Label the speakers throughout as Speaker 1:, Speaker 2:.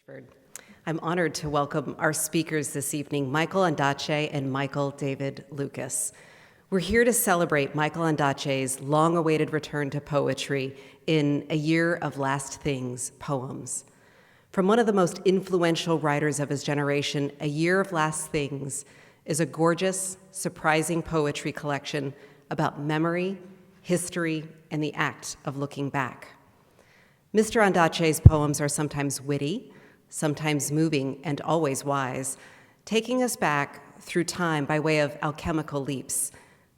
Speaker 1: Ashford. I'm honored to welcome our speakers this evening, Michael Ondaatje and Michael David Lucas. We're here to celebrate Michael Ondaatje's long-awaited return to poetry in A Year of Last Things poems. From one of the most influential writers of his generation, A Year of Last Things is a gorgeous, surprising poetry collection about memory, history, and the act of looking back. Mr. Ondaatje's poems are sometimes witty, sometimes moving, and always wise, taking us back through time by way of alchemical leaps,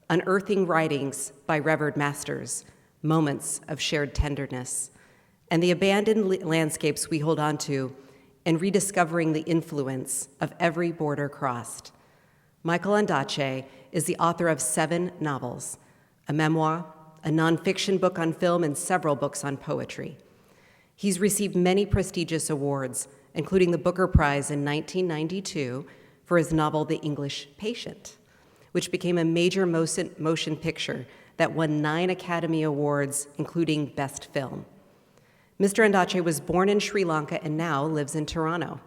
Speaker 1: unearthing writings by revered masters, moments of shared tenderness, and the abandoned landscapes we hold on to, and rediscovering the influence of every border crossed. Michael Ondaatje is the author of 7 novels, a memoir, a nonfiction book on film, and several books on poetry. He's received many prestigious awards, including the Booker Prize in 1992 for his novel The English Patient, which became a major motion picture that won 9 Academy Awards, including Best Film. Mr. Ondaatje was born in Sri Lanka and now lives in Toronto.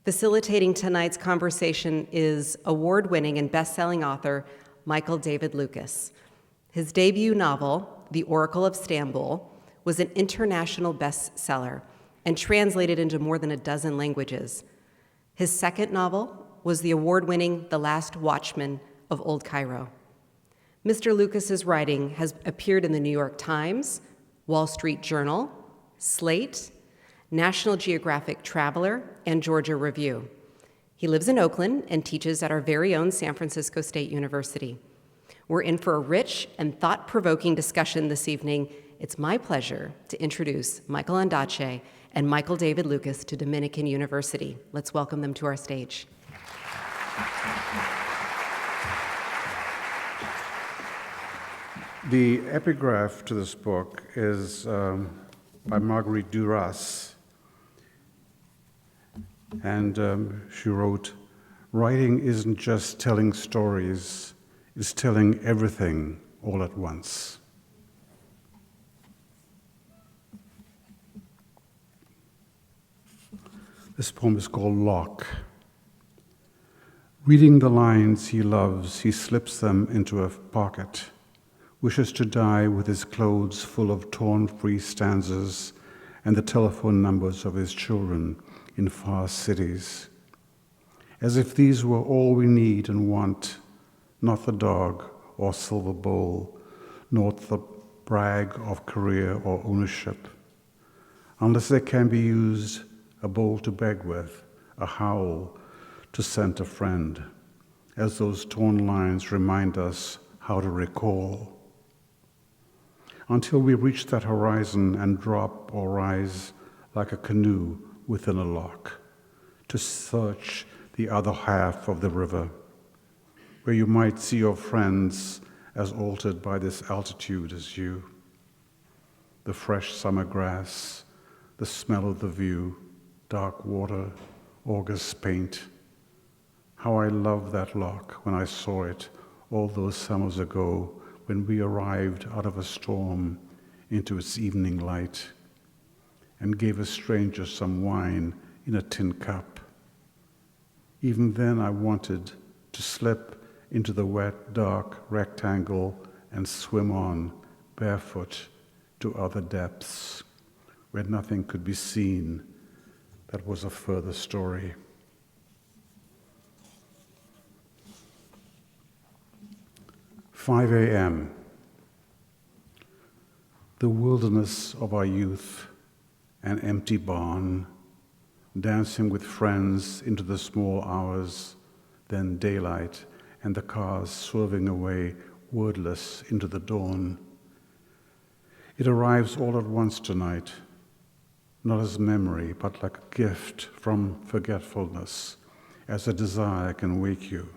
Speaker 1: Facilitating tonight's conversation is award-winning and best-selling author Michael David Lucas. His debut novel, The Oracle of Stamboul, was an international bestseller and translated into more than a dozen languages. His second novel was the award-winning The Last Watchman of Old Cairo. Mr. Lucas's writing has appeared in the New York Times, Wall Street Journal, Slate, National Geographic Traveler, and Georgia Review. He lives in Oakland and teaches at our very own San Francisco State University. We're in for a rich and thought-provoking discussion this evening. It's my pleasure to introduce Michael Ondaatje and Michael David Lucas to Dominican University. Let's welcome them to our stage.
Speaker 2: The epigraph to this book is by Marguerite Duras, and she wrote, "Writing isn't just telling stories, it's telling everything all at once." This poem is called Lock. Reading the lines he loves, he slips them into a pocket, wishes to die with his clothes full of torn free stanzas and the telephone numbers of his children in far cities. As if these were all we need and want, not the dog or silver bowl, nor the brag of career or ownership, unless they can be used, a bowl to beg with, a howl to send a friend, as those torn lines remind us how to recall. Until we reach that horizon and drop or rise like a canoe within a lock, to search the other half of the river, where you might see your friends as altered by this altitude as you. The fresh summer grass, the smell of the view, dark water, August paint. How I loved that lock when I saw it all those summers ago, when we arrived out of a storm into its evening light and gave a stranger some wine in a tin cup. Even then I wanted to slip into the wet, dark rectangle and swim on, barefoot, to other depths, where nothing could be seen. That was a further story. "5 a.m. The wilderness of our youth, an empty barn, dancing with friends into the small hours, then daylight and the cars swerving away wordless into the dawn. It arrives all at once tonight, not as memory, but like a gift from forgetfulness, as a desire can wake you,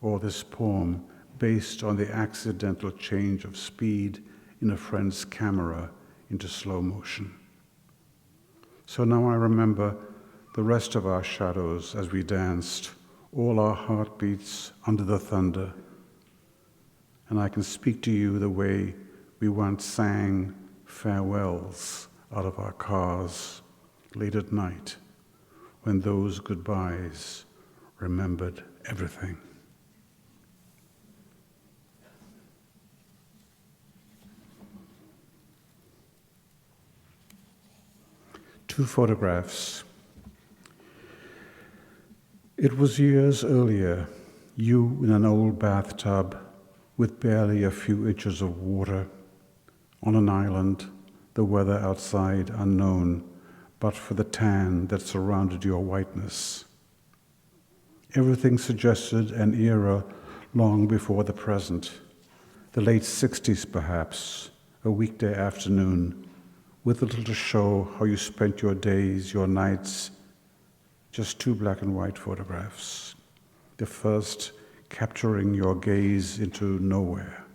Speaker 2: or this poem based on the accidental change of speed in a friend's camera into slow motion. So now I remember the rest of our shadows as we danced, all our heartbeats under the thunder, and I can speak to you the way we once sang farewells out of our cars late at night when those goodbyes remembered everything. Two photographs. It was years earlier, you in an old bathtub with barely a few inches of water, on an island, the weather outside unknown, but for the tan that surrounded your whiteness. Everything suggested an era long before the present, the late 60s perhaps, a weekday afternoon, with little to show how you spent your days, your nights, just two black and white photographs. The first capturing your gaze into nowhere,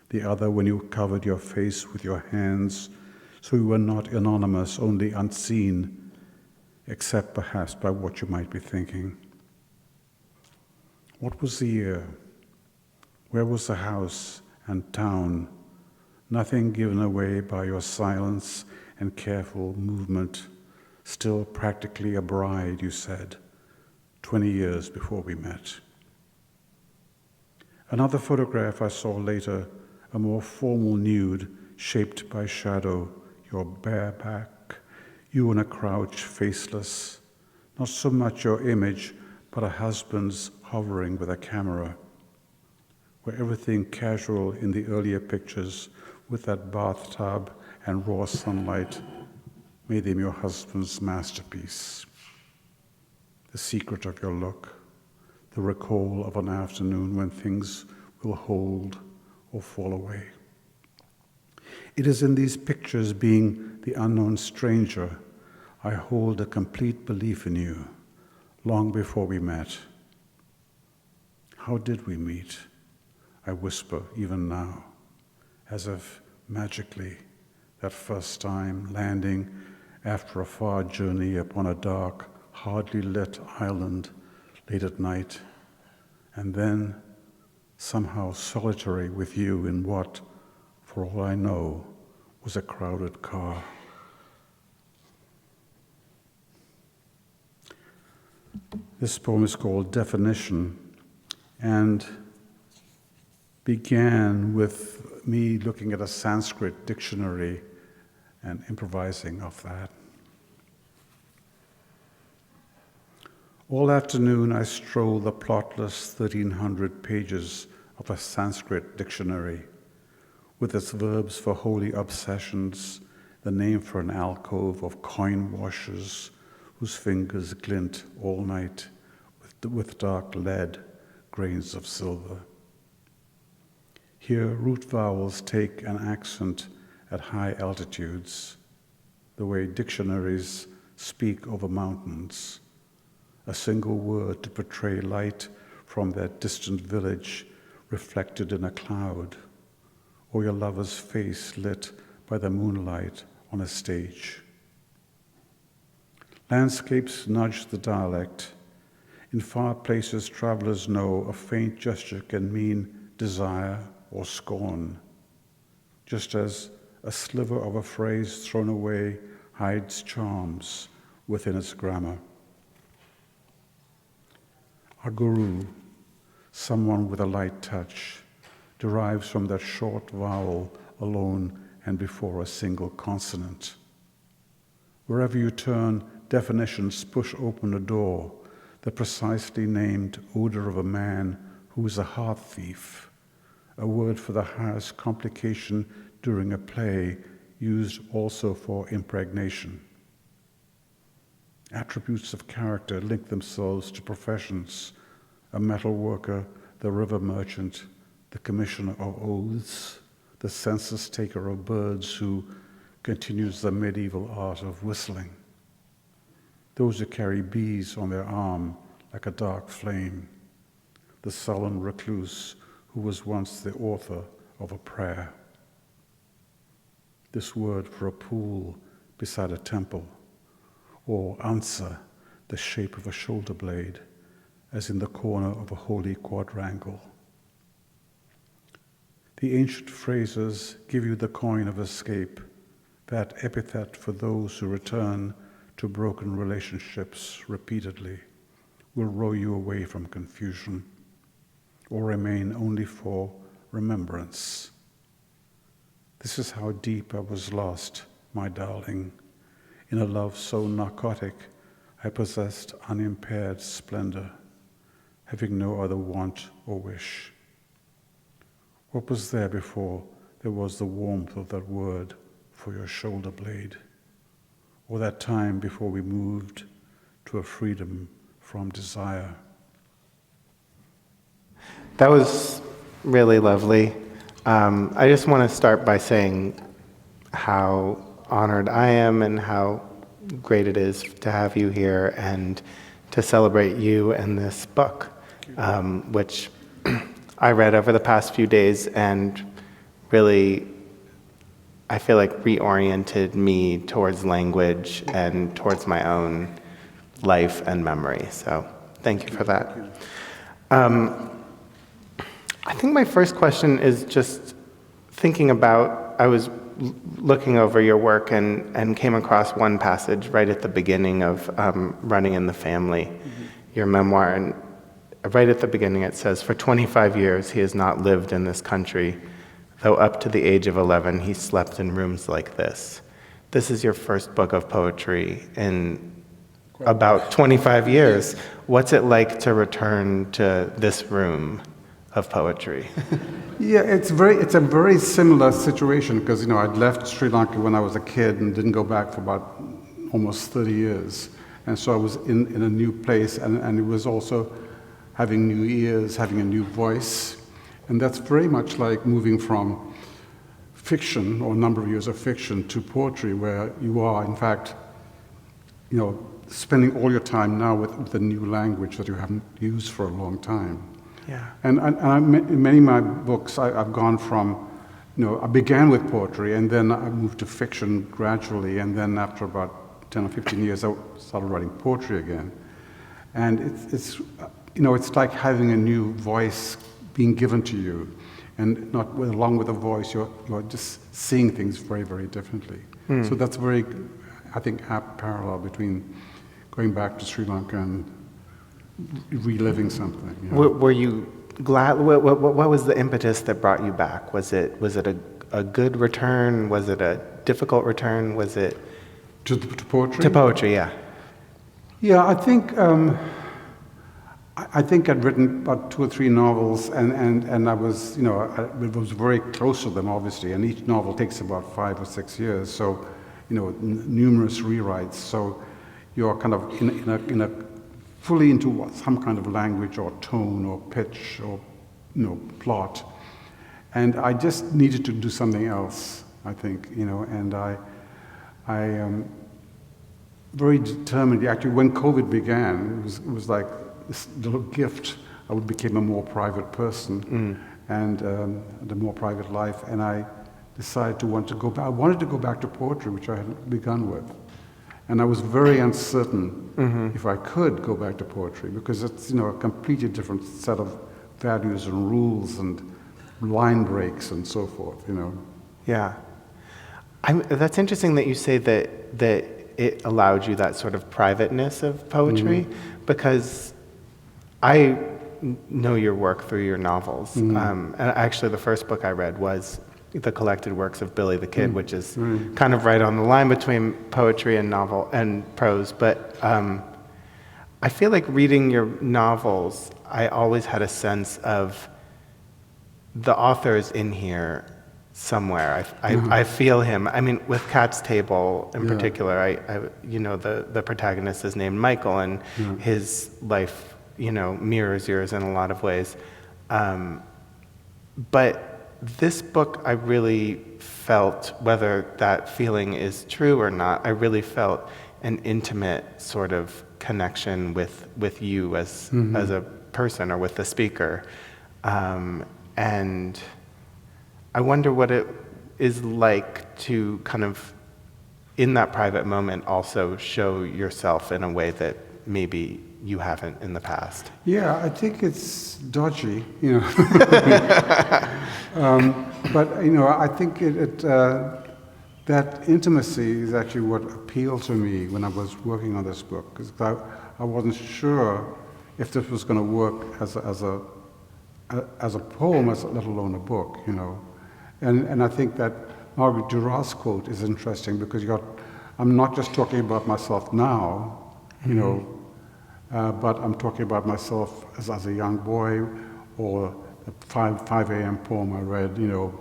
Speaker 2: the other when you covered your face with your hands so you were not anonymous, only unseen, except perhaps by what you might be thinking. What was the year? Where was the house and town? Nothing given away by your silence and careful movement. Still practically a bride, you said, 20 years before we met. Another photograph I saw later, a more formal nude shaped by shadow, your bare back, you in a crouch, faceless, not so much your image, but a husband's hovering with a camera, where everything casual in the earlier pictures with that bathtub and raw sunlight made him your husband's masterpiece. The secret of your look, the recall of an afternoon when things will hold or fall away. It is in these pictures, being the unknown stranger, I hold a complete belief in you, long before we met. How did we meet? I whisper even now, as if magically, that first time landing after a far journey upon a dark, hardly lit island late at night, and then somehow solitary with you in what, for all I know, was a crowded car. This poem is called Definition, and began with me looking at a Sanskrit dictionary and improvising off that. All afternoon I strolled the plotless 1,300 pages of a Sanskrit dictionary, with its verbs for holy obsessions, the name for an alcove of coin washers whose fingers glint all night with dark lead grains of silver. Here, root vowels take an accent at high altitudes, the way dictionaries speak over mountains, a single word to portray light from that distant village reflected in a cloud, or your lover's face lit by the moonlight on a stage. Landscapes nudge the dialect. In far places, travelers know a faint gesture can mean desire or scorn, just as a sliver of a phrase thrown away hides charms within its grammar. Our guru, someone with a light touch, derives from that short vowel alone and before a single consonant. Wherever you turn, definitions push open a door, the precisely named odor of a man who is a heart thief, a word for the highest complication during a play used also for impregnation. Attributes of character link themselves to professions, a metal worker, the river merchant, the commissioner of oaths, the census taker of birds who continues the medieval art of whistling, those who carry bees on their arm like a dark flame, the sullen recluse who was once the author of a prayer. This word for a pool beside a temple, or answer, the shape of a shoulder blade, as in the corner of a holy quadrangle. The ancient phrases give you the coin of escape, that epithet for those who return to broken relationships repeatedly will row you away from confusion or remain only for remembrance. This is how deep I was lost, my darling, in a love so narcotic I possessed unimpaired splendor, having no other want or wish. What was there before there was the warmth of that word for your shoulder blade, or that time before we moved to a freedom from desire?
Speaker 3: That was really lovely. I just want to start by saying how honored I am and how great it is to have you here and to celebrate you and this book, which I read over the past few days and really, I feel like, reoriented me towards language and towards my own life and memory. So thank you for that. I think my first question is just thinking about, I was looking over your work and came across one passage right at the beginning of Running in the Family, your memoir. And right at the beginning it says, "For 25 years he has not lived in this country, though up to the age of 11 he slept in rooms like this." This is your first book of poetry in about 25 years. What's it like to return to this room of poetry?
Speaker 2: Yeah, it's a very similar situation because, I'd left Sri Lanka when I was a kid and didn't go back for about almost 30 years. And so I was in a new place, and it was also having new ears, having a new voice. And that's very much like moving from fiction, or a number of years of fiction, to poetry, where you are, in fact, spending all your time now with a new language that you haven't used for a long time.
Speaker 3: Yeah.
Speaker 2: And in many of my books, I've gone from, I began with poetry, and then I moved to fiction gradually, and then after about 10 or 15 years, I started writing poetry again. And it's like having a new voice being given to you, and along with the voice, you're just seeing things very, very differently. So that's very, I think, apt parallel between going back to Sri Lanka and reliving something.
Speaker 3: Were you glad? What was the impetus that brought you back? Was it a good return? Was it a difficult return? Was it
Speaker 2: to poetry?
Speaker 3: To poetry, yeah.
Speaker 2: Yeah, I think I'd written about 2 or 3 novels, and I was, I was very close to them, obviously. And each novel takes about 5 or 6 years, so numerous rewrites. So you're kind of in a fully into some kind of language or tone or pitch or plot, and I just needed to do something else, I think, and I very determined. Actually, when COVID began, it was like this little gift. I became a more private person and a more private life, and I decided to want to go back. I wanted to go back to poetry, which I had begun with. And I was very uncertain if I could go back to poetry, because it's a completely different set of values and rules and line breaks and so forth.
Speaker 3: Yeah, that's interesting that you say that it allowed you that sort of privateness of poetry, because I know your work through your novels. And actually, the first book I read was the collected works of Billy the Kid, which is kind of right on the line between poetry and novel and prose. But I feel like reading your novels, I always had a sense of the author is in here somewhere. I feel him. I mean, with Cat's Table in particular, the protagonist is named Michael, and his life, mirrors yours in a lot of ways. But this book, I really felt, whether that feeling is true or not, I really felt an intimate sort of connection with you as a person or with the speaker. And I wonder what it is like to kind of, in that private moment, also show yourself in a way that maybe you haven't in the past.
Speaker 2: Yeah, I think it's dodgy, But, I think that intimacy is actually what appealed to me when I was working on this book, because I wasn't sure if this was going to work as a poem, let alone a book, you know. And I think that Margaret Duras quote is interesting because I'm not just talking about myself now, you know, but I'm talking about myself as a young boy, or the 5 a.m. poem I read, you know,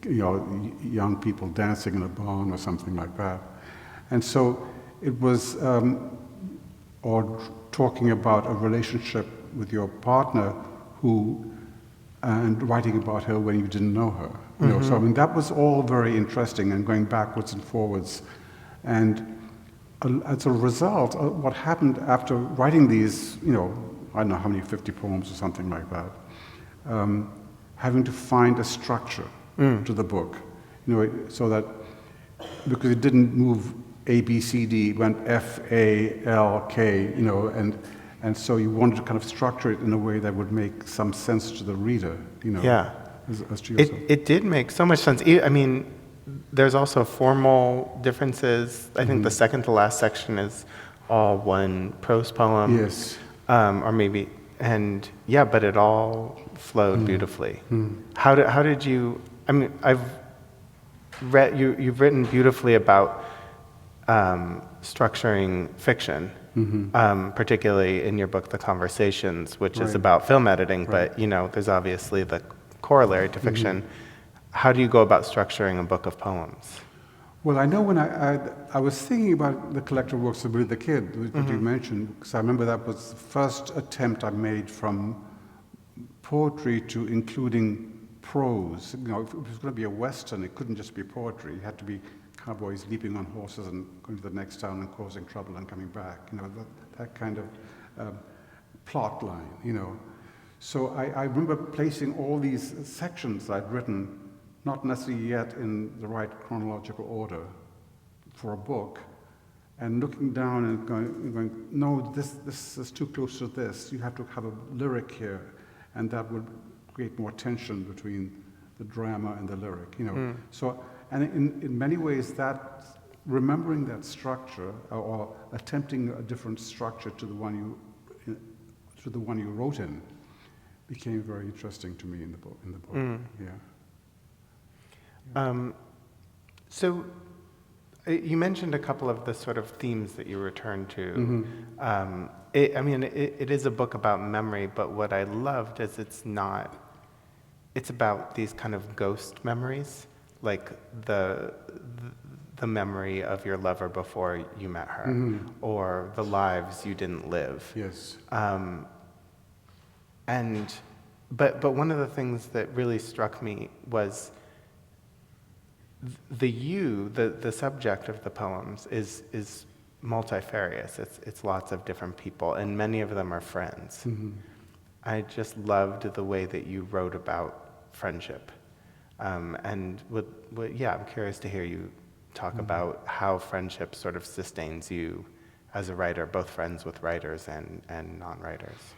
Speaker 2: young people dancing in a barn or something like that. And so it was, or talking about a relationship with your partner and writing about her when you didn't know her. You know, so I mean, that was all very interesting, and going backwards and forwards. And as a result, what happened after writing these, you know, I don't know how many, 50 poems or something like that, having to find a structure to the book, you know, so that, because it didn't move A, B, C, D, it went F, A, L, K, you know, and so you wanted to kind of structure it in a way that would make some sense to the reader, you know.
Speaker 3: Yeah.
Speaker 2: As to yourself.
Speaker 3: It did make so much sense. I mean, there's also formal differences. I think the second to last section is all one prose poem.
Speaker 2: Yes.
Speaker 3: Or maybe, and yeah, but it all flowed beautifully. How did you, I mean, I've read, you've written beautifully about structuring fiction, particularly in your book, The Conversations, which is about film editing, but, you know, there's obviously the corollary to fiction. How do you go about structuring a book of poems?
Speaker 2: Well, I know when I was thinking about the collected works of Billy the Kid, that you mentioned, because I remember that was the first attempt I made from poetry to including prose. You know, if it was going to be a Western, it couldn't just be poetry. It had to be cowboys leaping on horses and going to the next town and causing trouble and coming back. You know, that kind of plot line, you know. So I remember placing all these sections I'd written, not necessarily yet in the right chronological order for a book, and looking down and going, no, this is too close to this. You have to have a lyric here, and that would create more tension between the drama and the lyric, you know. So, and in many ways, that remembering that structure or attempting a different structure to the one you wrote in became very interesting to me in the book. Yeah.
Speaker 3: So you mentioned a couple of the sort of themes that you return to. It is a book about memory, but what I loved is it's about these kind of ghost memories, like the memory of your lover before you met her, or the lives you didn't live.
Speaker 2: Yes.
Speaker 3: But one of the things that really struck me was the subject of the poems is multifarious. It's lots of different people, and many of them are friends. I just loved the way that you wrote about friendship, and I'm curious to hear you talk about how friendship sort of sustains you as a writer, both friends with writers and non-writers.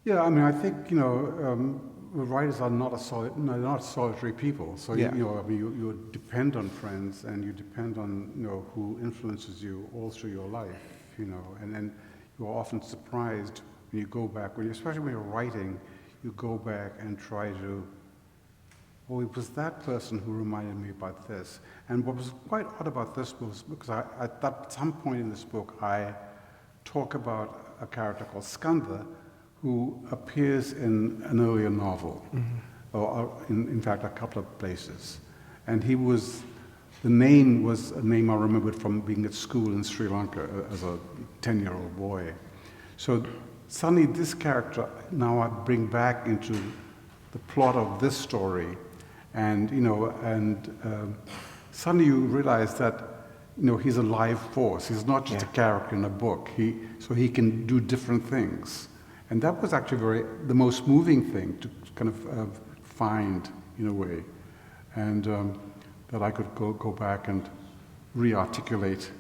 Speaker 2: Yeah, I mean, I think, you know, writers are not solitary people. So, you know, I mean, you depend on friends, and you depend on, you know, who influences you all through your life, you know, and then you're often surprised when you go back, especially when you're writing, you go back and try to, oh, it was that person who reminded me about this. And what was quite odd about this was, because at some point in this book, I talk about a character called Skanda, who appears in an earlier novel, or in fact a couple of places. And the name was a name I remembered from being at school in Sri Lanka as a 10-year-old boy. So suddenly this character, now I bring back into the plot of this story, and, you know, suddenly you realize that, you know, he's a live force. He's not just a character in a book. So he can do different things. And that was actually the most moving thing to kind of find, in a way, and that I could go back and re-articulate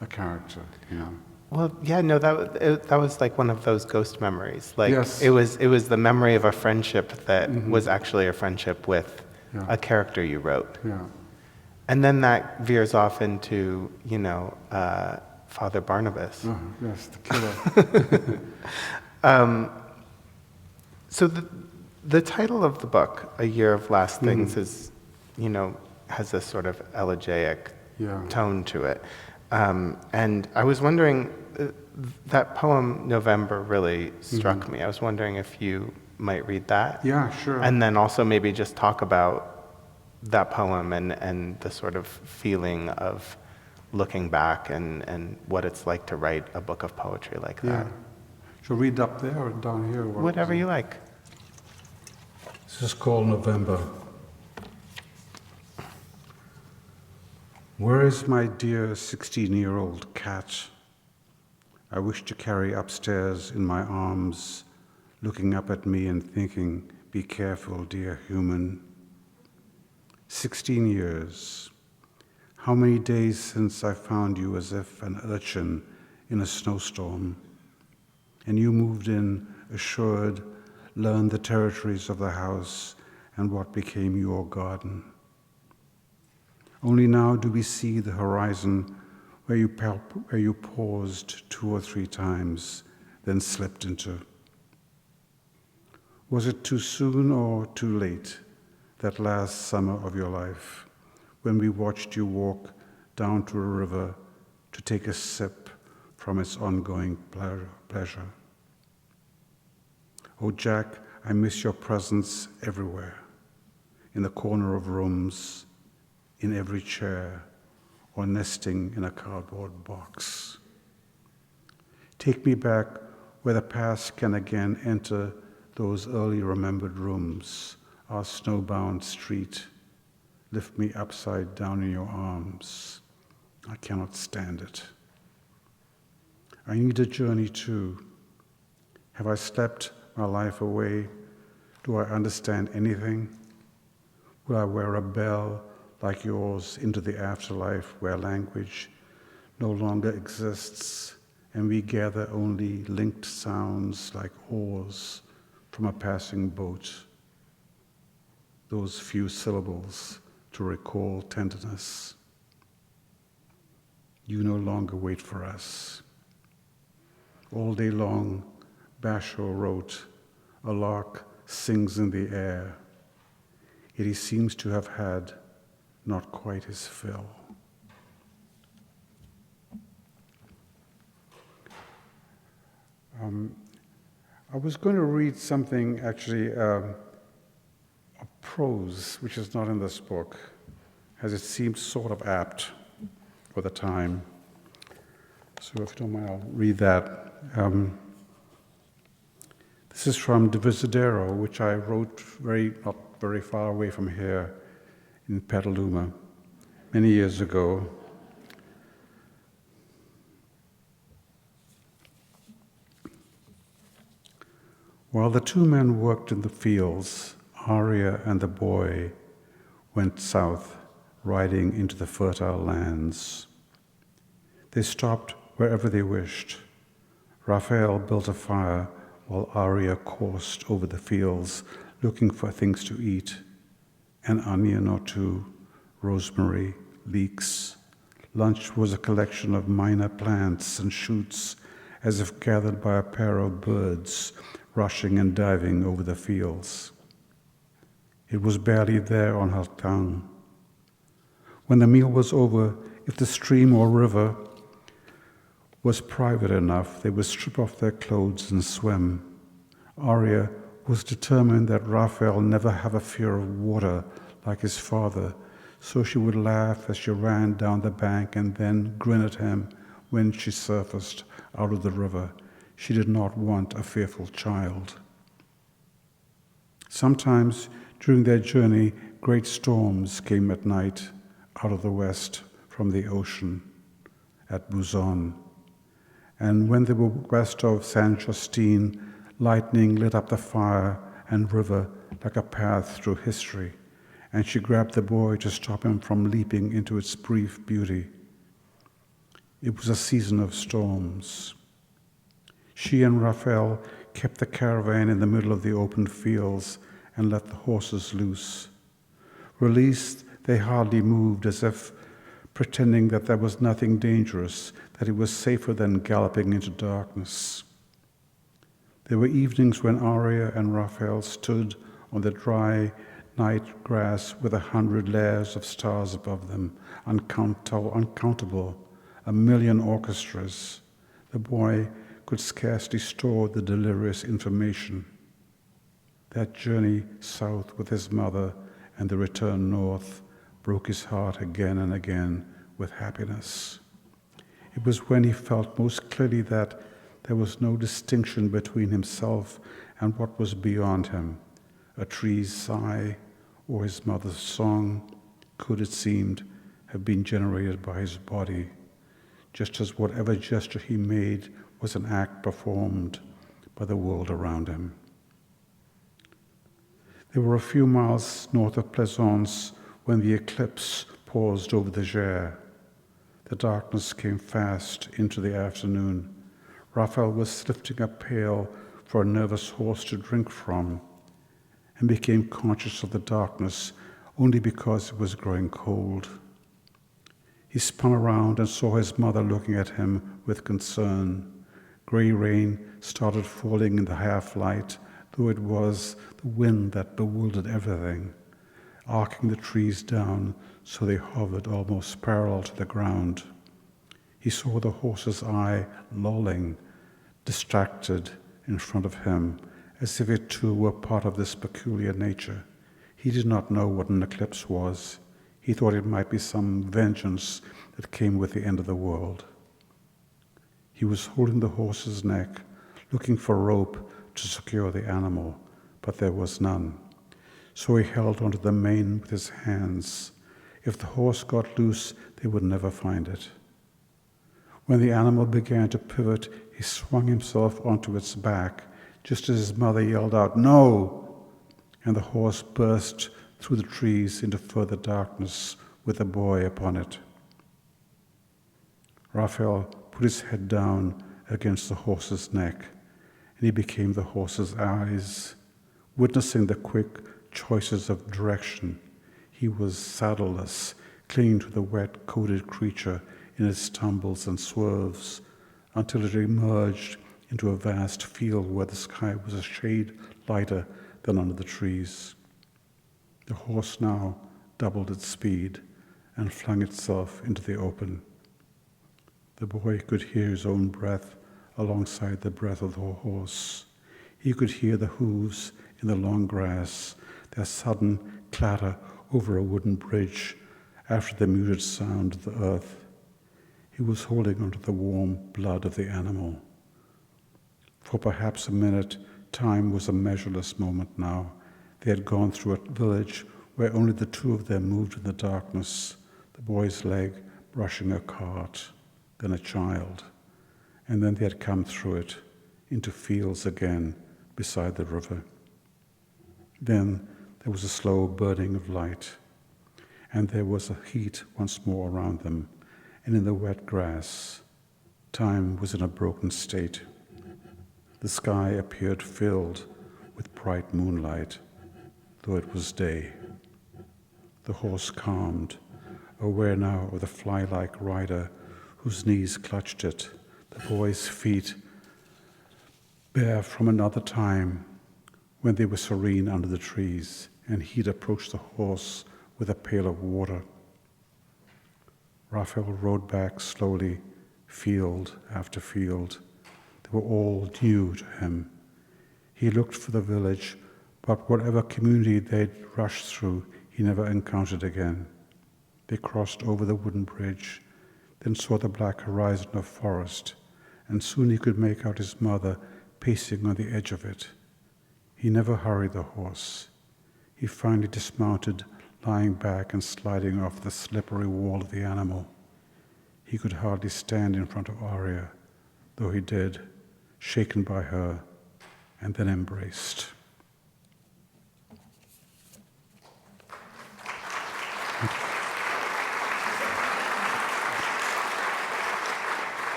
Speaker 2: a character, you know.
Speaker 3: Well, yeah, no, that was like one of those ghost memories. Like,
Speaker 2: yes.
Speaker 3: it was the memory of a friendship that was actually a friendship with a character you wrote.
Speaker 2: Yeah.
Speaker 3: And then that veers off into, Father Barnabas.
Speaker 2: Oh, yes, the killer.
Speaker 3: So the title of the book, A Year of Last Things, is, has this sort of elegiac tone to it. And I was wondering, that poem, November, really struck me. I was wondering if you might read that.
Speaker 2: Yeah, sure.
Speaker 3: And then also maybe just talk about that poem and the sort of feeling of looking back and what it's like to write a book of poetry like that.
Speaker 2: Shall we read up there or down here?
Speaker 3: Whatever you like.
Speaker 2: This is called November. Where is my dear 16-year-old cat? I wish to carry upstairs in my arms, looking up at me and thinking, be careful, dear human. 16 years. How many days since I found you as if an urchin in a snowstorm, and you moved in, assured, learned the territories of the house and what became your garden. Only now do we see the horizon where you paused 2 or 3 times, then slipped into. Was it too soon or too late, that last summer of your life, when we watched you walk down to a river to take a sip from its ongoing pleasure? Oh, Jack, I miss your presence everywhere, in the corner of rooms, in every chair, or nesting in a cardboard box. Take me back where the past can again enter those early remembered rooms, our snowbound street. Lift me upside down in your arms. I cannot stand it. I need a journey too. Have I slept my life away? Do I understand anything? Will I wear a bell like yours into the afterlife where language no longer exists and we gather only linked sounds like oars from a passing boat? Those few syllables to recall tenderness. You no longer wait for us. All day long, Basho wrote, a lark sings in the air, yet he seems to have had not quite his fill. I was going to read something actually a prose, which is not in this book, as it seemed sort of apt for the time. So if you don't mind, I'll read that. This is from Divisadero, which I wrote not very far away from here in Petaluma many years ago. While the 2 men worked in the fields, Arya and the boy went south, riding into the fertile lands. They stopped wherever they wished. Raphael built a fire while Arya coursed over the fields, looking for things to eat, an onion or 2, rosemary, leeks. Lunch was a collection of minor plants and shoots, as if gathered by a pair of birds rushing and diving over the fields. It was barely there on her tongue. When the meal was over, if the stream or river was private enough, they would strip off their clothes and swim. Arya was determined that Raphael never have a fear of water like his father, so she would laugh as she ran down the bank and then grin at him when she surfaced out of the river. She did not want a fearful child. Sometimes during their journey, great storms came at night out of the west from the ocean at Buzon. And when they were west of San Justine, lightning lit up the fire and river like a path through history, and she grabbed the boy to stop him from leaping into its brief beauty. It was a season of storms. She and Raphael kept the caravan in the middle of the open fields and let the horses loose. Released, They hardly moved, as if pretending that there was nothing dangerous, that it was safer than galloping into darkness. There were evenings when Aria and Raphael stood on the dry night grass with 100 layers of stars above them, uncountable, 1,000,000 orchestras. The boy could scarcely store the delirious information. That journey south with his mother and the return north broke his heart again and again with happiness. It was when he felt most clearly that there was no distinction between himself and what was beyond him. A tree's sigh or his mother's song could, it seemed, have been generated by his body, just as whatever gesture he made was an act performed by the world around him. They were a few miles north of Plaisance when the eclipse paused over the Gers. The darkness came fast into the afternoon. Raphael was lifting a pail for a nervous horse to drink from and became conscious of the darkness only because it was growing cold. He spun around and saw his mother looking at him with concern. Grey rain started falling in the half-light, though it was the wind that bewildered everything, arcing the trees down so they hovered almost parallel to the ground. He saw the horse's eye lolling, distracted in front of him, as if it too were part of this peculiar nature. He did not know what an eclipse was. He thought it might be some vengeance that came with the end of the world. He was holding the horse's neck, looking for rope to secure the animal, but there was none. So he held onto the mane with his hands. If the horse got loose, they would never find it. When the animal began to pivot, he swung himself onto its back, just as his mother yelled out, "No!" And the horse burst through the trees into further darkness with the boy upon it. Raphael put his head down against the horse's neck, and he became the horse's eyes, witnessing the quick choices of direction. He was saddleless, clinging to the wet-coated creature in its tumbles and swerves, until it emerged into a vast field where the sky was a shade lighter than under the trees. The horse now doubled its speed and flung itself into the open. The boy could hear his own breath alongside the breath of the horse. He could hear the hooves in the long grass, their sudden clatter over a wooden bridge after the muted sound of the earth. He was holding onto the warm blood of the animal. For perhaps a minute, time was a measureless moment now. They had gone through a village where only the two of them moved in the darkness, the boy's leg brushing a cart, then a child, and then they had come through it into fields again beside the river. Then there was a slow burning of light, and there was a heat once more around them, and in the wet grass, time was in a broken state. The sky appeared filled with bright moonlight, though it was day. The horse calmed, aware now of the fly-like rider whose knees clutched it, the boy's feet bare from another time when they were serene under the trees, and he'd approached the horse with a pail of water. Raphael rode back slowly, field after field. They were all new to him. He looked for the village, but whatever community they'd rushed through, he never encountered again. They crossed over the wooden bridge, then saw the black horizon of forest, and soon he could make out his mother pacing on the edge of it. He never hurried the horse. He finally dismounted, lying back and sliding off the slippery wall of the animal. He could hardly stand in front of Aria, though he did, shaken by her, and then embraced.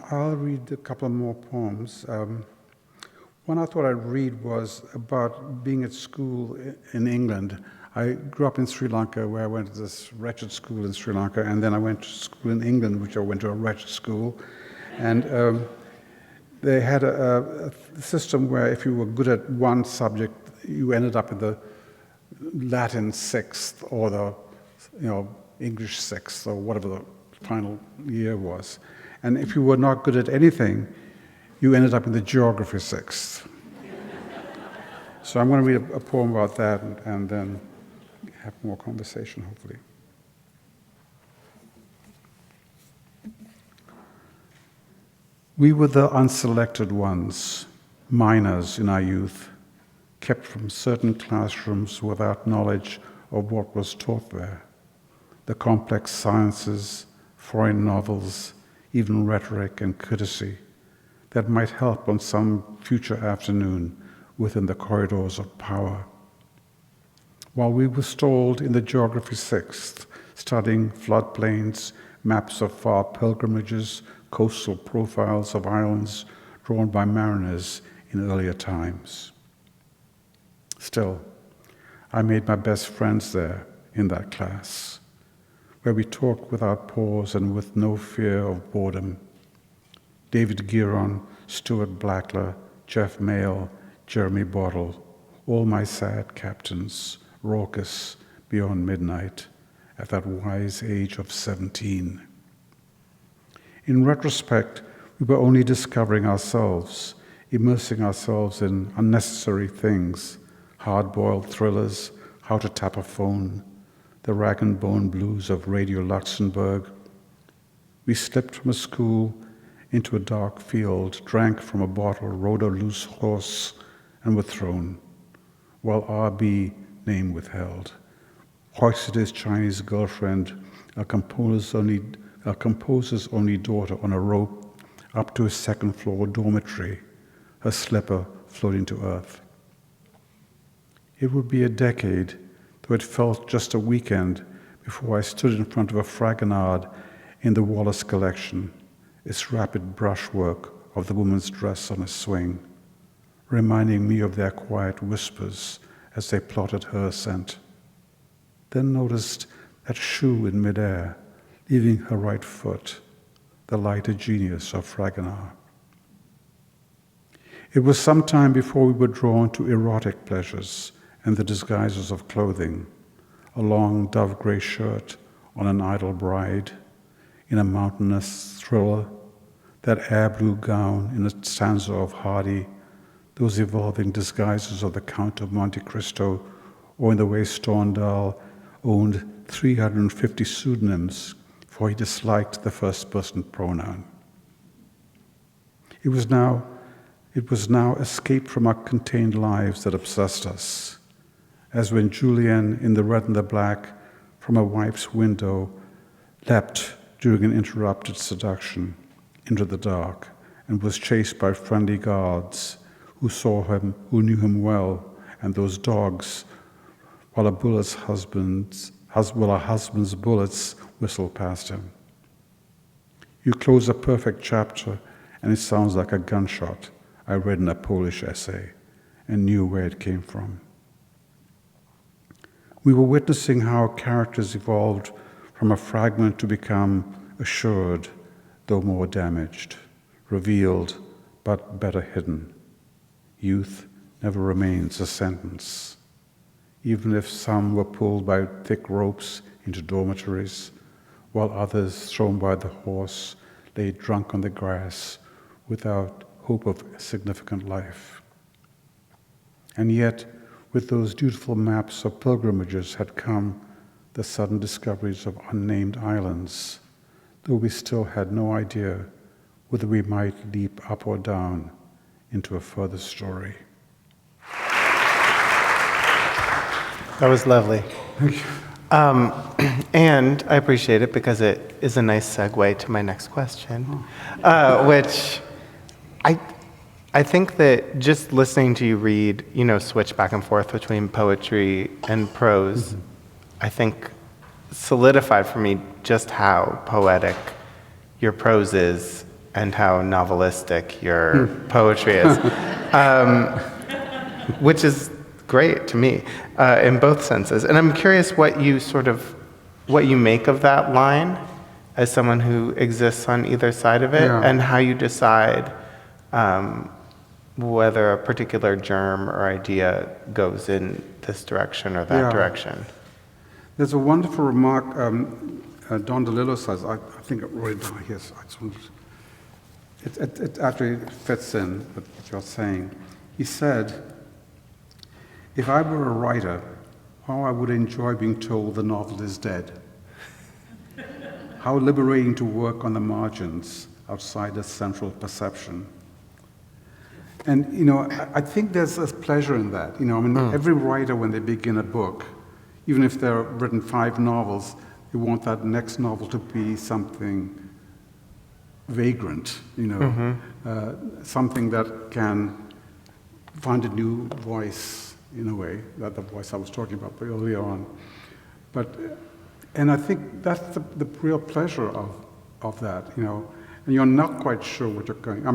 Speaker 2: I'll read a couple more poems. one I thought I'd read was about being at school in England. I grew up in Sri Lanka, where I went to this wretched school in Sri Lanka, and then I went to school in England, which I went to a wretched school. And they had a system where if you were good at one subject, you ended up in the Latin sixth or the English sixth or whatever the final year was. And if you were not good at anything, you ended up in the geography sixth. So I'm going to read a poem about that and then have more conversation, hopefully. We were the unselected ones, minors in our youth, kept from certain classrooms without knowledge of what was taught there. The complex sciences, foreign novels, even rhetoric and courtesy that might help on some future afternoon within the corridors of power. While we were stalled in the geography sixth, studying floodplains, maps of far pilgrimages, coastal profiles of islands drawn by mariners in earlier times. Still, I made my best friends there in that class, where we talked without pause and with no fear of boredom. David Giron, Stuart Blackler, Jeff Mayle, Jeremy Bottle, all my sad captains, raucous beyond midnight at that wise age of 17. In retrospect, we were only discovering ourselves, immersing ourselves in unnecessary things, hard-boiled thrillers, how to tap a phone, the rag and bone blues of Radio Luxembourg. We slipped from a school into a dark field, drank from a bottle, rode a loose horse, and were thrown, while R.B., name withheld, hoisted his Chinese girlfriend, a composer's only daughter, on a rope up to his second-floor dormitory, her slipper floating to earth. It would be a decade, though it felt just a weekend, before I stood in front of a Fragonard in the Wallace collection, its rapid brushwork of the woman's dress on a swing, reminding me of their quiet whispers as they plotted her ascent. Then noticed that shoe in midair, leaving her right foot, the lighter genius of Fragonard. It was some time before we were drawn to erotic pleasures and the disguises of clothing, a long dove-gray shirt on an idle bride, in a mountainous thriller, that air-blue gown in a stanza of Hardy, those evolving disguises of the Count of Monte Cristo, or in the way Stendhal owned 350 pseudonyms, for he disliked the first-person pronoun. It was now escape from our contained lives that obsessed us, as when Julian in The Red and the Black, from a wife's window, leapt during an interrupted seduction into the dark and was chased by friendly guards who saw him, who knew him well, and those dogs, while a husband's bullets whistled past him. You close a perfect chapter, and it sounds like a gunshot, I read in a Polish essay, and knew where it came from. We were witnessing how characters evolved from a fragment to become assured, though more damaged, revealed, but better hidden. Youth never remains a sentence. Even if some were pulled by thick ropes into dormitories, while others, thrown by the horse, lay drunk on the grass without hope of significant life. And yet, with those dutiful maps of pilgrimages had come the sudden discoveries of unnamed islands, though we still had no idea whether we might leap up or down into a further story.
Speaker 3: That was lovely. And I appreciate it because it is a nice segue to my next question, which I think that just listening to you read, switch back and forth between poetry and prose, I think solidified for me just how poetic your prose is and how novelistic your poetry is. which is great to me in both senses. And I'm curious what you make of that line as someone who exists on either side of it, and how you decide whether a particular germ or idea goes in this direction or that direction.
Speaker 2: There's a wonderful remark Don DeLillo says, I think I wrote it down here, so it actually fits in with what you're saying. He said, if I were a writer, how I would enjoy being told the novel is dead. How liberating to work on the margins outside the central perception. And, I think there's a pleasure in that. Every writer, when they begin a book, even if they've written 5 novels, they want that next novel to be something vagrant, something that can find a new voice, in a way, that the voice I was talking about earlier on. And I think that's the real pleasure of that, and you're not quite sure what you're going.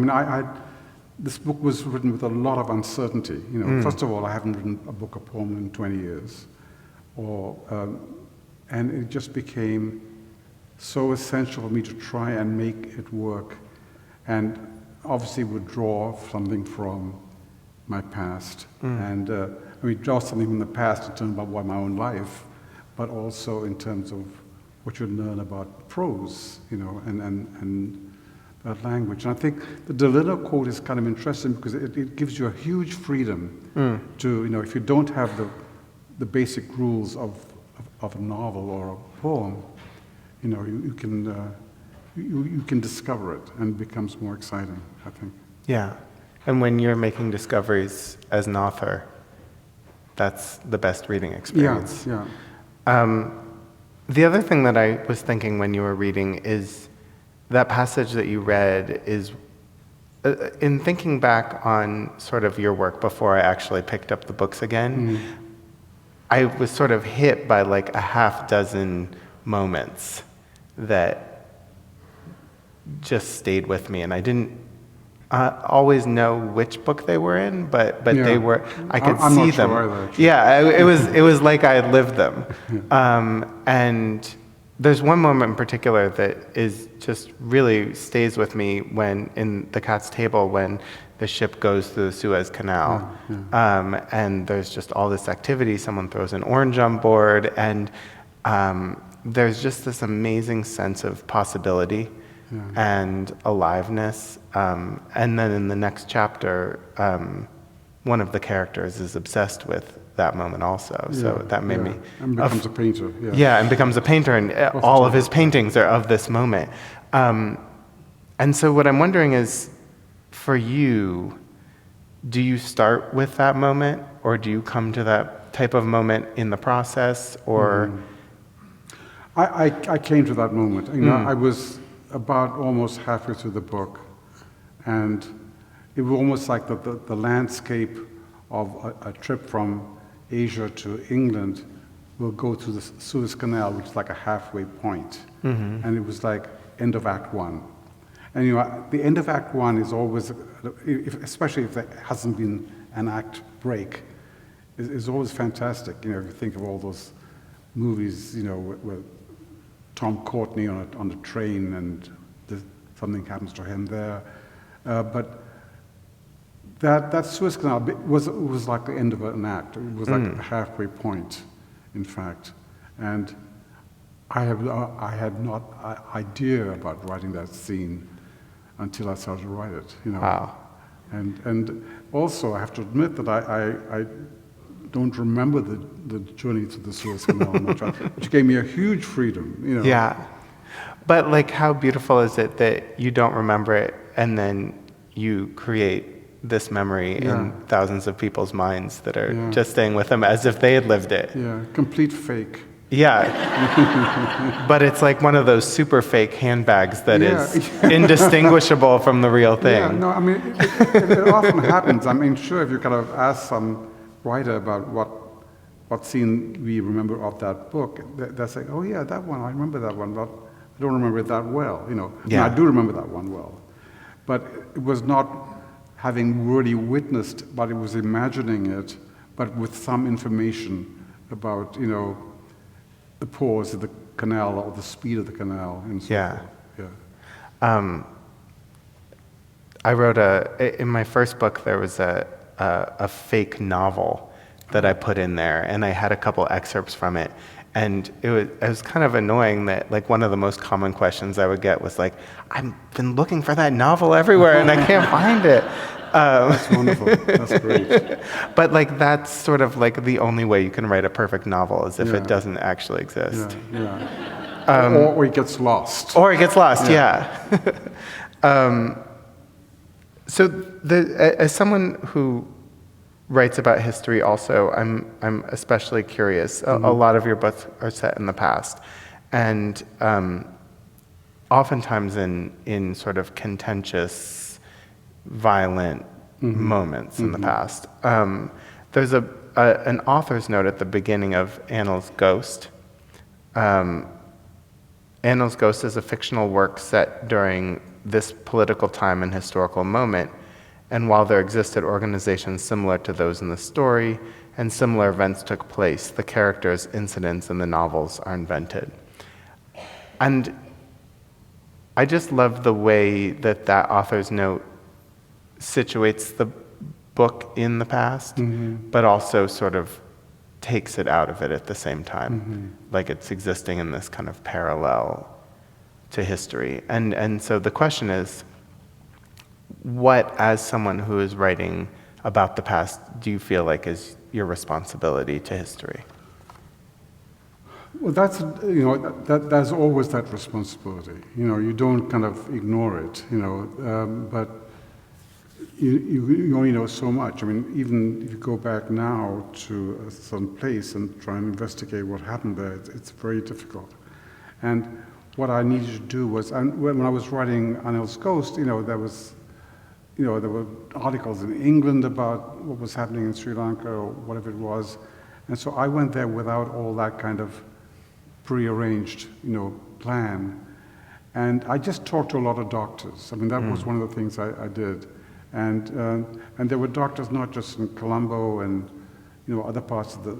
Speaker 2: This book was written with a lot of uncertainty. First of all, I haven't written a book, a poem in 20 years, and it just became so essential for me to try and make it work, and obviously would draw something from my past, and draw something from the past in terms of my own life, but also in terms of what you learn about prose, and that language. And I think the DeLillo quote is kind of interesting because it gives you a huge freedom to, if you don't have the basic rules of a novel or a poem, you can discover it, and it becomes more exciting, I think.
Speaker 3: Yeah, and when you're making discoveries as an author, that's the best reading experience.
Speaker 2: Yeah.
Speaker 3: The other thing that I was thinking when you were reading is that passage that you read is, in thinking back on sort of your work before I actually picked up the books again, I was sort of hit by like a half dozen moments that just stayed with me, and I didn't always know which book they were in, but they were. I could
Speaker 2: I'm
Speaker 3: see
Speaker 2: not
Speaker 3: them.
Speaker 2: Sure either,
Speaker 3: yeah, it was like I had lived them, and there's one moment in particular that is just really stays with me when in The Cat's Table, when the ship goes through the Suez Canal, and there's just all this activity. Someone throws an orange on board, and there's just this amazing sense of possibility and aliveness. And then in the next chapter, one of the characters is obsessed with that moment also. So that made me...
Speaker 2: And becomes a painter.
Speaker 3: And becomes a painter, and all of his paintings are of this moment. And so what I'm wondering is, for you, do you start with that moment, or do you come to that type of moment in the process, or...
Speaker 2: I came to that moment. I was about almost halfway through the book, and it was almost like the landscape of a trip from Asia to England will go through the Suez Canal, which is like a halfway point. And it was like end of Act 1. And the end of Act 1 is always, especially if there hasn't been an act break, is always fantastic. If you think of all those movies, where Tom Courtenay on the train and something happens to him there. But that Suez Canal was like the end of an act. It was like the halfway point, in fact. And I had not an idea about writing that scene until I started to write it.
Speaker 3: Wow.
Speaker 2: And also I have to admit that I don't remember the journey to the Suez Canal much, which gave me a huge freedom.
Speaker 3: Yeah, but like, how beautiful is it that you don't remember it, and then you create this memory in thousands of people's minds that are just staying with them as if they had lived it.
Speaker 2: Yeah, complete fake.
Speaker 3: Yeah, but it's like one of those super fake handbags that is indistinguishable from the real thing.
Speaker 2: Yeah, no, it often happens. Sure, if you kind of ask some writer about what scene we remember of that book, they're saying, oh yeah, that one, I remember that one, but I don't remember it that well. I do remember that one well. But it was not having really witnessed, but it was imagining it, but with some information about, the pores of the canal or the speed of the canal and so
Speaker 3: Yeah.
Speaker 2: forth. Yeah.
Speaker 3: I wrote in my first book, there was a fake novel that I put in there, and I had a couple excerpts from it. And it was kind of annoying that, like, one of the most common questions I would get was like, I've been looking for that novel everywhere and I can't find it.
Speaker 2: That's wonderful. That's great.
Speaker 3: But, like, that's sort of like the only way you can write a perfect novel is if
Speaker 2: Yeah.
Speaker 3: it doesn't actually exist.
Speaker 2: Yeah. Or it gets lost.
Speaker 3: Or it gets lost, yeah. So as someone who writes about history also, I'm especially curious. A lot of your books are set in the past, and oftentimes in sort of contentious, violent moments in the past. There's an author's note at the beginning of Anil's Ghost. Anil's Ghost is a fictional work set during this political time and historical moment, and while there existed organizations similar to those in the story, and similar events took place, the characters, incidents, and the novels are invented. And I just love the way that author's note situates the book in the past, but also sort of takes it out of it at the same time, like it's existing in this kind of parallel to history. And so the question is, what, as someone who is writing about the past, do you feel like is your responsibility to history?
Speaker 2: Well, there's always that responsibility. You don't kind of ignore it. But you only know so much. I mean, even if you go back now to some place and try and investigate what happened there, it's very difficult. And what I needed to do was, and when I was writing Anil's Ghost, there were articles in England about what was happening in Sri Lanka or whatever it was, and so I went there without all that kind of prearranged, plan, and I just talked to a lot of doctors. I mean, that was one of the things I did, and there were doctors not just in Colombo and other parts of the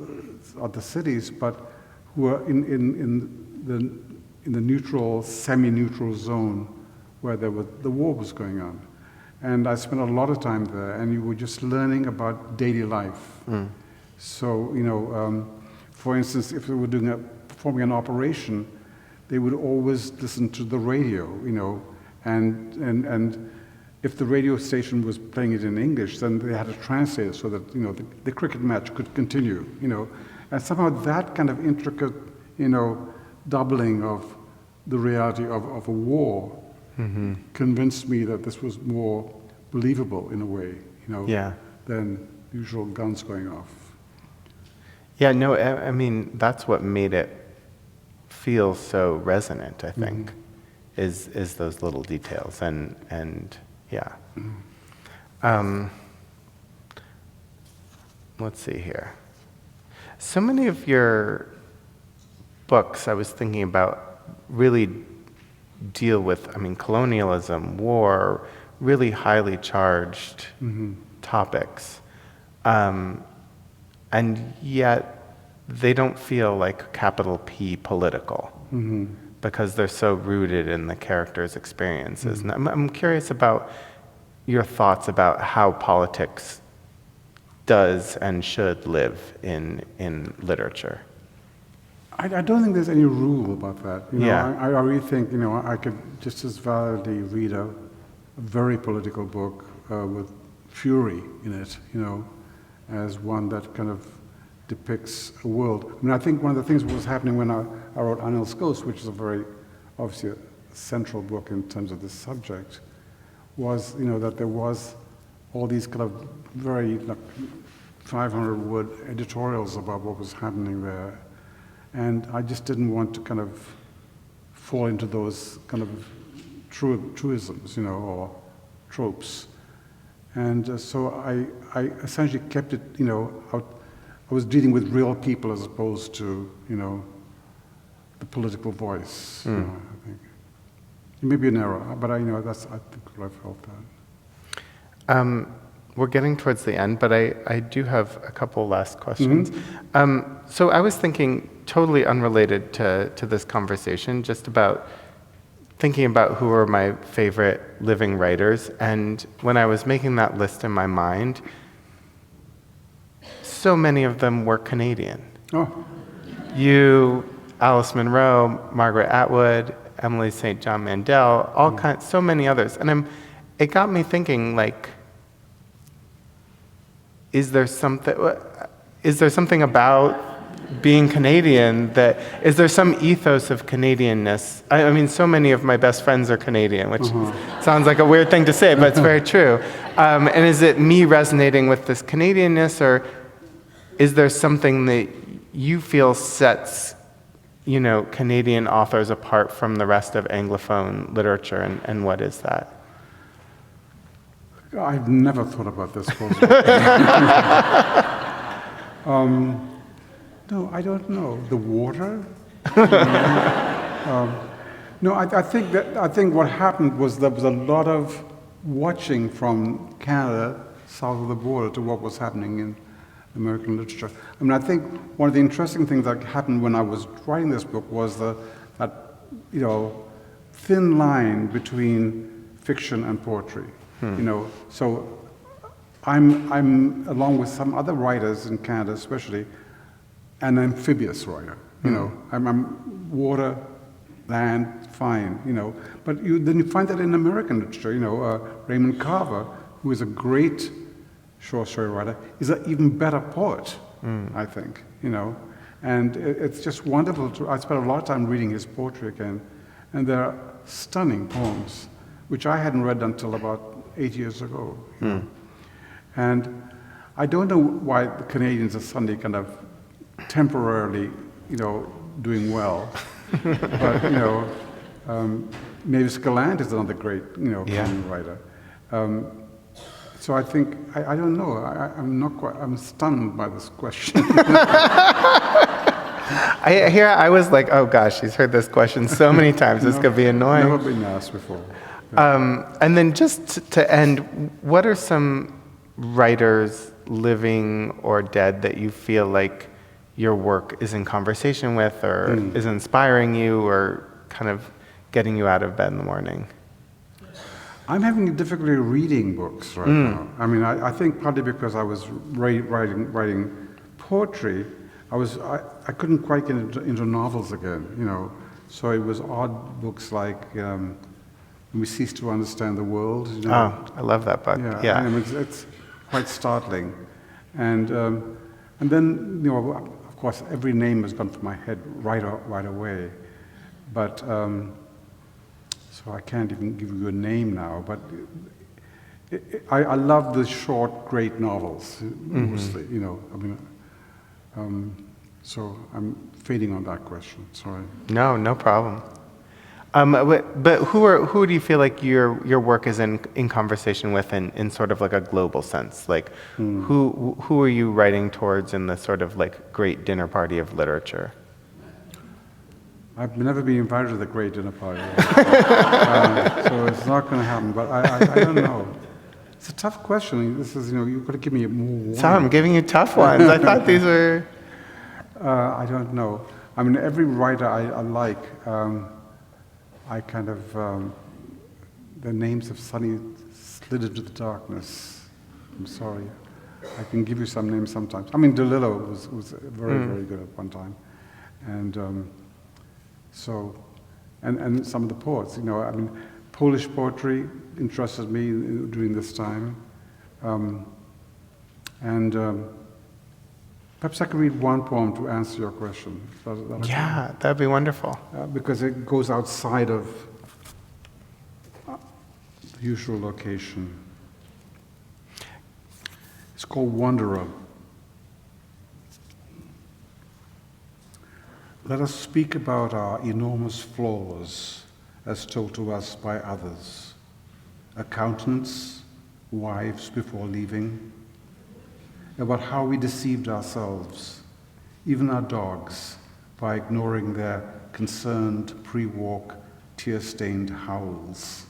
Speaker 2: other cities, but who were in the neutral, semi-neutral zone where the war was going on. And I spent a lot of time there, and you were just learning about daily life. So, for instance, if they were performing an operation, they would always listen to the radio, and if the radio station was playing it in English, then they had to translate it so that, the cricket match could continue, And somehow that kind of intricate, doubling of the reality of a war convinced me that this was more believable in a way, than usual guns going off.
Speaker 3: Yeah, no, I mean, that's what made it feel so resonant, I think, is those little details, and yeah. Let's see here. So many of your books, I was thinking about, really deal with, colonialism, war, really highly charged topics. And yet they don't feel like capital P political because they're so rooted in the characters' experiences. And I'm curious about your thoughts about how politics does and should live in literature.
Speaker 2: I don't think there's any rule about that.
Speaker 3: Yeah.
Speaker 2: I really think, I could just as validly read a very political book with fury in it, as one that kind of depicts a world. I think one of the things that was happening when I wrote Anil's Ghost, which is a very, obviously, a central book in terms of this subject, was, that there was all these kind of very 500-word editorials about what was happening there. And I just didn't want to kind of fall into those kind of truisms, or tropes. And so I essentially kept it, I was dealing with real people as opposed to, the political voice. I think it may be an error, but I think what I felt that.
Speaker 3: We're getting towards the end, but I do have a couple last questions. So I was thinking, totally unrelated to this conversation, just about thinking about who are my favorite living writers. And when I was making that list in my mind, so many of them were Canadian.
Speaker 2: Oh,
Speaker 3: You, Alice Munro, Margaret Atwood, Emily St. John Mandel, all kinds, so many others. And it got me thinking, like, is there something about being Canadian is there some ethos of Canadianness? I mean, so many of my best friends are Canadian, which sounds like a weird thing to say, but it's very true. And is it me resonating with this Canadianness, or is there something that you feel sets, Canadian authors apart from the rest of Anglophone literature, and what is that?
Speaker 2: I've never thought about this before. No, I don't know. The water? No, I think what happened was there was a lot of watching from Canada south of the border to what was happening in American literature. I mean, I think one of the interesting things that happened when I was writing this book was that thin line between fiction and poetry. So I'm along with some other writers in Canada, especially, an amphibious writer. I'm water, land, fine. But then you find that in American literature. Raymond Carver, who is a great short story writer, is an even better poet, I think. And it's just wonderful I spent a lot of time reading his poetry again, and they're stunning poems, which I hadn't read until about 8 years ago. And I don't know why the Canadians are suddenly kind of temporarily, doing well. But, Mavis Gallant is another great, Canadian writer. So I think, I don't know, I'm stunned by this question.
Speaker 3: I was like, oh gosh, she's heard this question so many times, this could be annoying.
Speaker 2: Never been asked before.
Speaker 3: And then just to end, what are some writers, living or dead, that you feel like your work is in conversation with, or is inspiring you, or kind of getting you out of bed in the morning?
Speaker 2: I'm having difficulty reading books right now. I mean, I think partly because I was writing poetry, I couldn't quite get into novels again, So it was odd books like When We Cease to Understand the World.
Speaker 3: Oh, I love that book. Yeah.
Speaker 2: I mean, it's quite startling. And then, of course, every name has gone through my head right away. But, so I can't even give you a name now, but I love the short, great novels, mostly, so I'm fading on that question, sorry.
Speaker 3: No problem. But who do you feel like your work is in conversation with in sort of like a global sense? Like, who are you writing towards in the sort of like great dinner party of literature?
Speaker 2: I've never been invited to the great dinner party, so it's not going to happen. But I don't know. It's a tough question. This is, you've got to give me more warning.
Speaker 3: So I'm giving you tough ones. I thought these were.
Speaker 2: I don't know. I mean, every writer I like, I kind of their names have suddenly slid into the darkness. I'm sorry. I can give you some names sometimes. I mean, DeLillo was very, very good at one time, and. So, and some of the poets, I mean, Polish poetry interested me during this time. Perhaps I could read one poem to answer your question.
Speaker 3: Yeah, that'd be wonderful.
Speaker 2: Because it goes outside of the usual location. It's called Wanderer. Let us speak about our enormous flaws as told to us by others. Accountants, wives before leaving, about how we deceived ourselves, even our dogs, by ignoring their concerned pre-walk, tear-stained howls.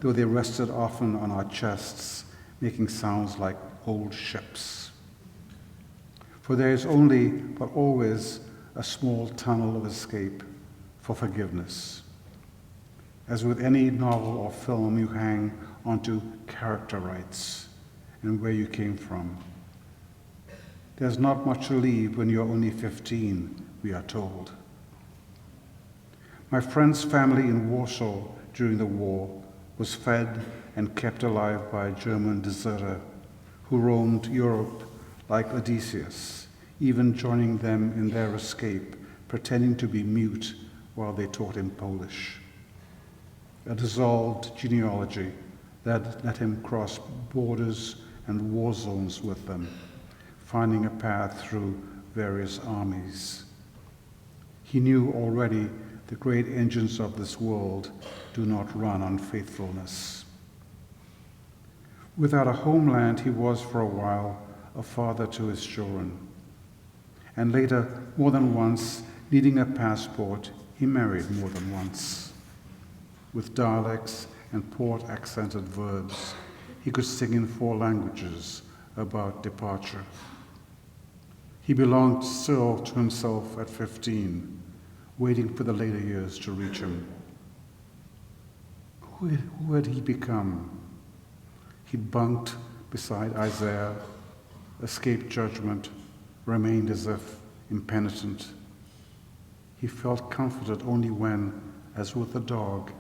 Speaker 2: Though they rested often on our chests making sounds like old ships. For there is only, but always, a small tunnel of escape for forgiveness. As with any novel or film, you hang onto character rights and where you came from. There's not much to leave when you're only 15, we are told. My friend's family in Warsaw during the war was fed and kept alive by a German deserter who roamed Europe like Odysseus, even joining them in their escape, pretending to be mute while they taught him Polish. A dissolved genealogy that let him cross borders and war zones with them, finding a path through various armies. He knew already the great engines of this world do not run on faithfulness. Without a homeland, he was for a while a father to his children. And later, more than once, needing a passport, he married more than once. With dialects and port-accented verbs, he could sing in 4 languages about departure. He belonged still to himself at 15, waiting for the later years to reach him. Who had he become? He'd bunked beside Isaiah, escaped judgment, remained as if impenitent. He felt comforted only when, as with the dog,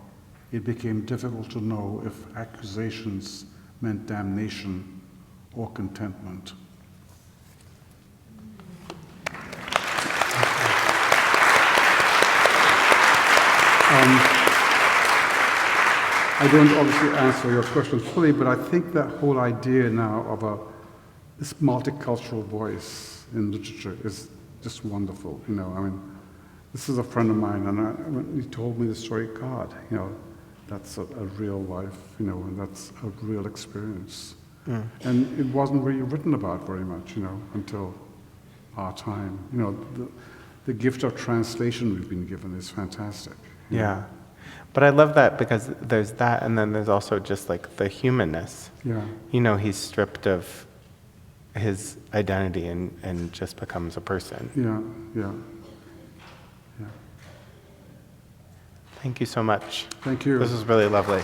Speaker 2: it became difficult to know if accusations meant damnation or contentment. I don't obviously answer your question fully, but I think that whole idea now of this multicultural voice in literature is just wonderful. You know, I mean, this is a friend of mine, and when he told me the story, God, you know, that's a real life, you know, and that's a real experience. Mm. And it wasn't really written about very much, you know, until our time. You know, the gift of translation we've been given is fantastic.
Speaker 3: Yeah. But I love that because there's that, and then there's also just like the humanness.
Speaker 2: Yeah.
Speaker 3: You know, he's stripped of his identity and just becomes a person.
Speaker 2: Yeah, yeah.
Speaker 3: Thank you so much.
Speaker 2: Thank you.
Speaker 3: This was really lovely.